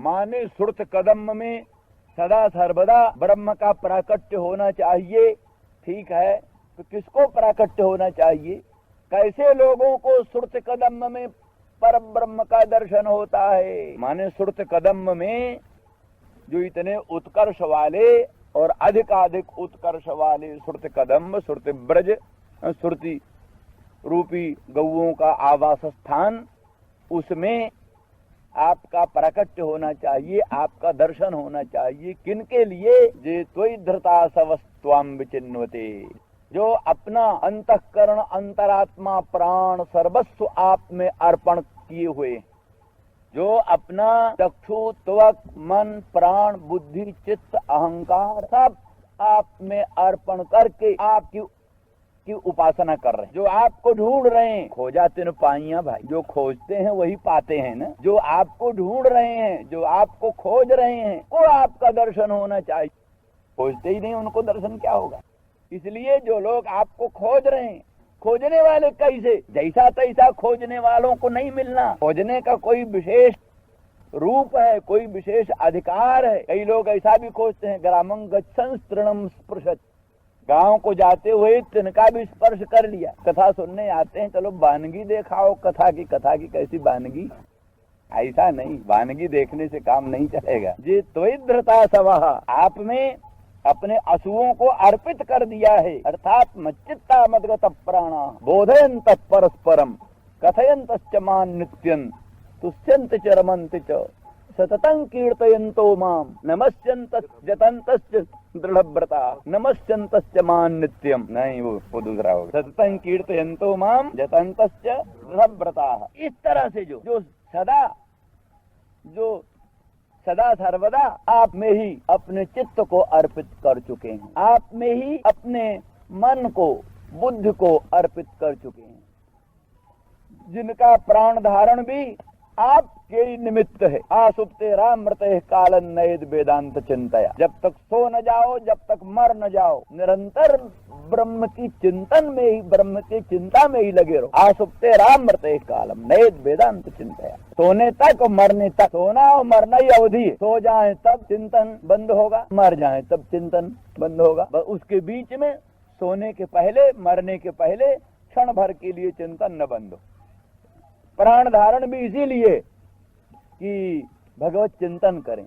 माने सुरत कदम में सदा सर्वदा ब्रह्म का प्राकट्य होना चाहिए। ठीक है, तो किसको प्राकट्य होना चाहिए? कैसे लोगों को सुरत कदम में पर ब्रह्म का दर्शन होता है? माने सुरत कदम में जो इतने उत्कर्ष वाले और अधिकाधिक उत्कर्ष वाले सुरत कदम, सुरत ब्रज, सुरति रूपी गौओं का आवास स्थान, उसमें आपका प्राकट्य होना चाहिए, आपका दर्शन होना चाहिए। किनके लिए? जे त्वयि धृता सवस्त्वाम विचिन्वते, जो अपना अंतःकरण, अंतरात्मा, प्राण, सर्वस्व आप में अर्पण किए हुए, जो अपना चक्षु, त्वक, मन, प्राण, बुद्धि, चित्त, अहंकार सब आप में अर्पण करके आपकी की उपासना कर रहे हैं। जो आपको ढूंढ रहे हैं, खोजा तिन पाइया भाई, जो खोजते हैं वही पाते हैं ना। जो आपको ढूंढ रहे हैं, जो आपको खोज रहे हैं, वो आपका दर्शन होना चाहिए। खोजते ही नहीं, उनको दर्शन क्या होगा? इसलिए जो लोग आपको खोज रहे हैं, खोजने वाले कैसे? जैसा तैसा खोजने वालों को नहीं मिलना। खोजने का कोई विशेष रूप है, कोई विशेष अधिकार है। कई लोग ऐसा भी खोजते हैं, ग्रामं गच्छन् तृणं स्पृशत्, गांव को जाते हुए तिनका भी स्पर्श कर लिया। कथा सुनने आते हैं, चलो वानगी देखाओ कथा की कैसी वानगी? ऐसा नहीं, वानगी देखने से काम नहीं चलेगा। जे त्वयिधृता सवः, आप में अपने असूओं को अर्पित कर दिया है, अर्थात मच्चित्ता मद्गत प्राणा बोधयन्त परस्परम कथयन्तश्च मां नित्यं तुष्यन्त च रमन्त च सततं कीर्तयन्तो माम नमस्यन्तश्च जतन्तश्च दृढ़व्रता नमस्यन्तश्च मां नित्यम। नहीं, वो दूसरा होगा। सततं कीर्तयन्तो माम जतन्तश्च दृढ़व्रता। इस तरह से जो सदा सर्वदा आप में ही अपने चित्त को अर्पित कर चुके हैं, आप में ही अपने मन को, बुद्धि को अर्पित कर चुके हैं, जिनका प्राण धारण भी आपके निमित्त है। आसुप्ते राम मृत कालन नयद वेदांत चिंतया, जब तक सो न जाओ, जब तक मर न जाओ, निरंतर ब्रह्म की चिंतन में ही, ब्रह्म की चिंता में ही लगे रहो। आसुप्ते राम मृत कालम नयद वेदांत चिंतया, सोने तक और मरने तक, सोना और मरना ही अवधि है। सो जाए तब चिंतन बंद होगा, मर जाए तब चिंतन बंद होगा। उसके बीच में सोने के पहले, मरने के पहले क्षण भर के लिए चिंतन न बंद हो। प्राण धारण भी इसीलिए कि भगवत चिंतन करें,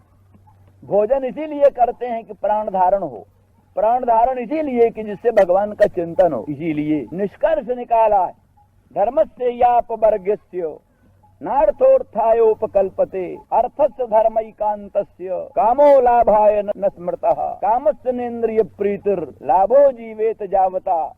भोजन इसीलिए करते हैं कि प्राण धारण हो, प्राण धारण इसीलिए कि जिससे भगवान का चिंतन हो। इसीलिए निष्कर्ष निकाला है, धर्मस्य यापवर्गस्य नार्थोत्थायोपकल्पते अर्थस्य धर्मैकान्तस्य कामो लाभाय न स्मृतः कामस्य नेन्द्रिय प्रीतिर लाभो जीवेत जावता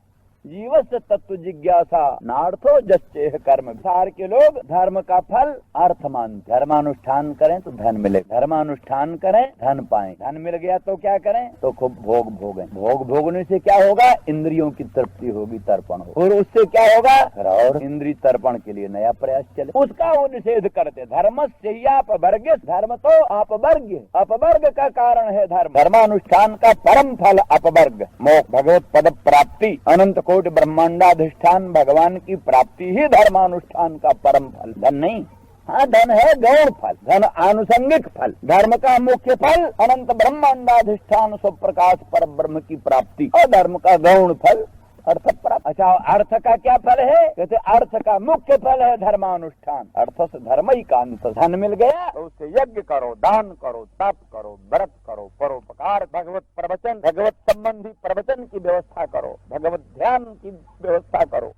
जीवस्य तत्व जिज्ञासा नार्थो जस्चेह कर्म। सार के लोग धर्म का फल अर्थ मानते। धर्मानुष्ठान करें तो धन मिले, धर्मानुष्ठान करें धन पाएं, धन मिल गया तो क्या करें? तो खूब भोग भोगें। भोग भोगने से क्या होगा? इंद्रियों की तृप्ति होगी, तर्पण होगा, और उससे क्या होगा? और इंद्रिय तर्पण के लिए नया प्रयास चले, उसका वो निषेध करते। धर्म से अपवर्ग, धर्म तो अपवर्ग, अपवर्ग का कारण है धर्म। धर्मानुष्ठान का परम फल अपवर्ग, मोक्ष, भगवत पद प्राप्ति, अनंत कोटि ब्रह्मांडाधिष्ठान भगवान की प्राप्ति ही धर्मानुष्ठान का परम फल। धन नहीं, हाँ धन है गौण फल, धन आनुषंगिक फल। धर्म का मुख्य फल अनंत ब्रह्मांडाधिष्ठान स्वप्रकाश पर ब्रह्म की प्राप्ति, और धर्म का गौण फल अर्थ प्राप्त। अच्छा, अर्थ का क्या फल है? कहते अर्थ का मुख्य फल है धर्मानुष्ठान। अर्थ से धर्म ही कांत। धन मिल गया तो उससे यज्ञ करो, दान करो, तप करो, व्रत करो, परोपकार, भगवत प्रवचन, भगवत संबंधी प्रवचन की व्यवस्था करो, भगवत ध्यान की व्यवस्था करो।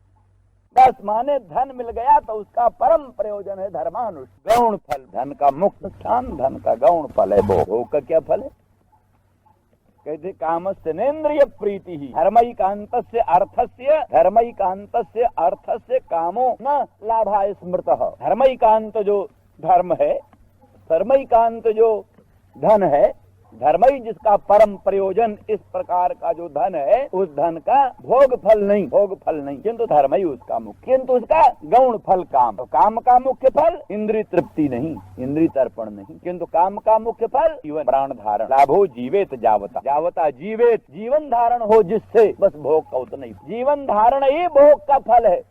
बस माने धन मिल गया तो उसका परम प्रयोजन है धर्मानुष्ठान, गौण फल। धन का मुख्य स्थान, धन का गौण फल है भोग। भोग का क्या फल है? कहते कामस्य नेन्द्रिय प्रीति ही धर्मैकान्तस्य अर्थस्य, धर्मैकान्तस्य अर्थस्य कामो न लाभाय स्मृतः। धर्मैकांत जो धर्म है, धर्मैकांत जो धन है, धर्म ही जिसका परम प्रयोजन इस प्रकार का जो धन है, उस धन का भोग फल नहीं, भोग फल नहीं, किंतु धर्म ही उसका मुख्य, किंतु उसका गौण फल काम। तो काम का मुख्य फल इंद्रिय तृप्ति नहीं, इंद्रिय तर्पण नहीं, किंतु काम का मुख्य फल जीवन प्राण धारण। लाभो जीवेत जावता, जावता जीवेत, जीवन धारण हो जिससे, बस भोग का उतना ही। जीवन धारण ही भोग का फल है,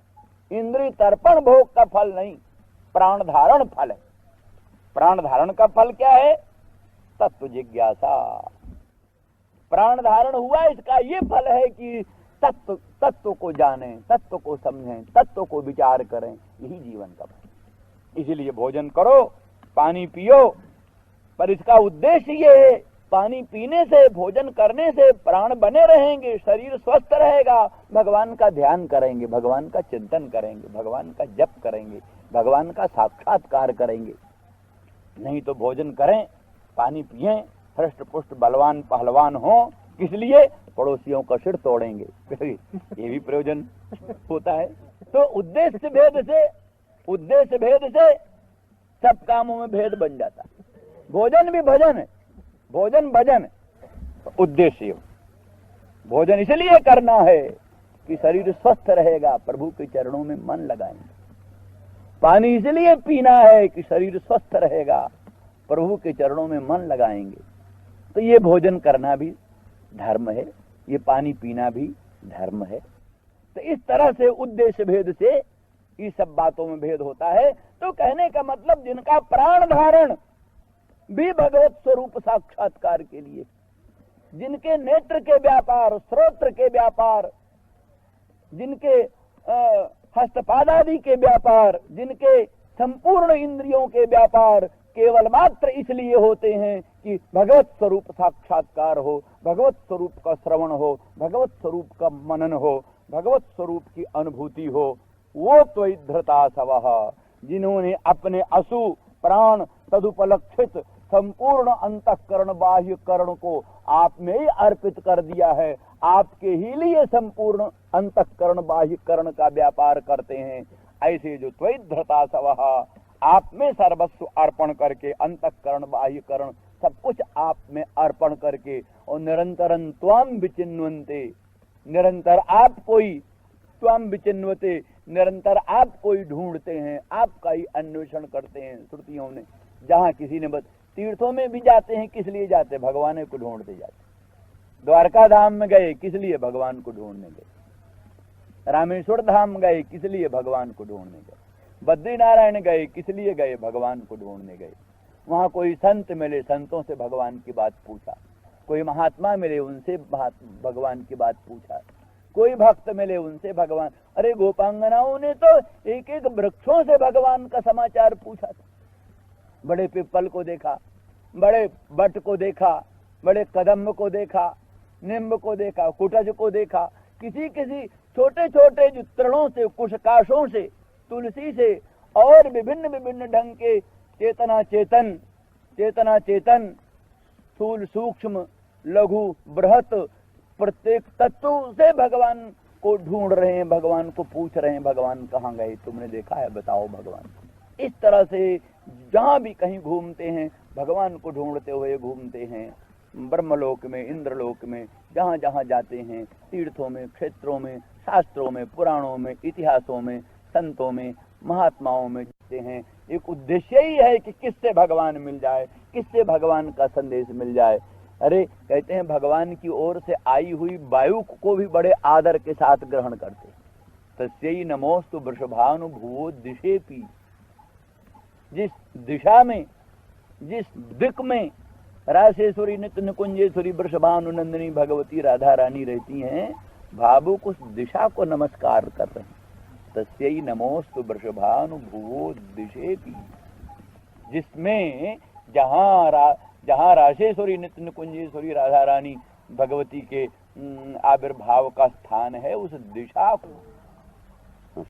इंद्रिय तर्पण भोग का फल नहीं, प्राण धारण फल है। प्राण धारण का फल क्या है? तत्व जिज्ञासा। प्राण धारण हुआ, इसका ये फल है कि तत्व को जानें, तत्व को समझें, तत्व को विचार करें, यही जीवन का फल। इसीलिए भोजन करो, पानी पियो, पर इसका उद्देश्य ये है, पानी पीने से, भोजन करने से प्राण बने रहेंगे, शरीर स्वस्थ रहेगा, भगवान का ध्यान करेंगे, भगवान का चिंतन करेंगे, भगवान का जप करेंगे, भगवान का साक्षात्कार करेंगे। नहीं तो भोजन करें, पानी पिएं, हृष्ट पुष्ट बलवान पहलवान हो, किस लिए? पड़ोसियों का सिर तोड़ेंगे, ये भी प्रयोजन होता है। तो उद्देश्य भेद से सब कामों में भेद बन जाता है। भोजन भी भजन है, भोजन भजन, उद्देश्य भोजन इसलिए करना है कि शरीर स्वस्थ रहेगा, प्रभु के चरणों में मन लगाएंगे। पानी इसलिए पीना है कि शरीर स्वस्थ रहेगा, प्रभु के चरणों में मन लगाएंगे। तो ये भोजन करना भी धर्म है, ये पानी पीना भी धर्म है। तो इस तरह से उद्देश्य भेद से ये सब बातों में भेद होता है। तो कहने का मतलब जिनका प्राण धारण भी भगवत स्वरूप साक्षात्कार के लिए, जिनके नेत्र के व्यापार, श्रोत्र के व्यापार, जिनके हस्तपादादि के व्यापार, जिनके संपूर्ण इंद्रियों के व्यापार केवल मात्र इसलिए होते हैं कि भगवत स्वरूप साक्षात्कार हो, भगवत स्वरूप का श्रवण हो, भगवत स्वरूप का मनन हो, भगवत स्वरूप की अनुभूति हो, वो त्वयिधृता सवः, जिन्होंने अपने असु प्राण तदुपलक्षित संपूर्ण अंतःकरण बाह्य करण को आप में ही अर्पित कर दिया है, आपके ही लिए संपूर्ण अंतःकरण बाह्य करण का व्यापार करते हैं। ऐसे जो त्वयिधृता सवः, आप में सर्वस्व अर्पण करके, अंतःकरण बाह्य करण सब कुछ आप में अर्पण करके, और निरंतरं त्वां विचिन्वन्ते, निरंतर आप कोई, त्वां विचिन्वते, निरंतर आप कोई ढूंढते हैं, आपका ही अन्वेषण करते हैं। श्रुतियों ने जहाँ किसी ने तीर्थों में भी जाते हैं, किस लिए जाते? भगवान को ढूंढते जाते। द्वारका धाम में गए, किस लिए? भगवान को ढूंढने गए। रामेश्वर धाम गए, किस लिए? भगवान को ढूंढने गए। बद्रीनारायण गए, किस लिए गए? भगवान को ढूंढने गए। वहां कोई संत मिले, संतों से भगवान की बात पूछा, कोई महात्मा मिले, उनसे भगवान की बात पूछा, कोई भक्त मिले, उनसे भगवान। अरे गोपांगनाओं ने तो एक एक वृक्षों से भगवान का समाचार पूछा था। बड़े पिपल को देखा, बड़े बट को देखा, बड़े कदम्ब को देखा, निम्ब को देखा, कुटज को देखा, किसी किसी छोटे छोटे जो तृणों से, कुशकाशों से, तुलसी से, और विभिन्न विभिन्न ढंग के चेतना चेतन स्थूल सूक्ष्म लघु बृहत प्रत्येक तत्व से भगवान को ढूंढ रहे हैं, भगवान को पूछ रहे हैं, भगवान कहाँ गए, तुमने देखा है, बताओ भगवान। इस तरह से जहाँ भी कहीं घूमते हैं, भगवान को ढूंढते हुए घूमते हैं। ब्रह्मलोक में, इंद्रलोक में, जहाँ जहाँ जाते हैं, तीर्थों में, क्षेत्रों में, शास्त्रों में, पुराणों में, इतिहासों में, संतों में, महात्माओं में जाते हैं। एक उद्देश्य ही है कि किससे भगवान मिल जाए, किससे भगवान का संदेश मिल जाए। अरे कहते हैं भगवान की ओर से आई हुई वायु को भी बड़े आदर के साथ ग्रहण करते। तस्यै नमोस्तु वृषभानुभुवो दिशेपि, जिस दिशा में, जिस दिक में रासेश्वरी नित्य निकुंजेश्वरी वृषभानुनंदिनी भगवती राधा रानी रहती हैं, भावुक उस दिशा को नमस्कार कर रहे हैं। तस्यै नमोस्तु वृषभानुभुवो दिशेपि, जिसमें जहाँ रासेश्वरी नित्य निकुंजेश्वरी राधा रानी भगवती के आविर्भाव का स्थान है, उस दिशा को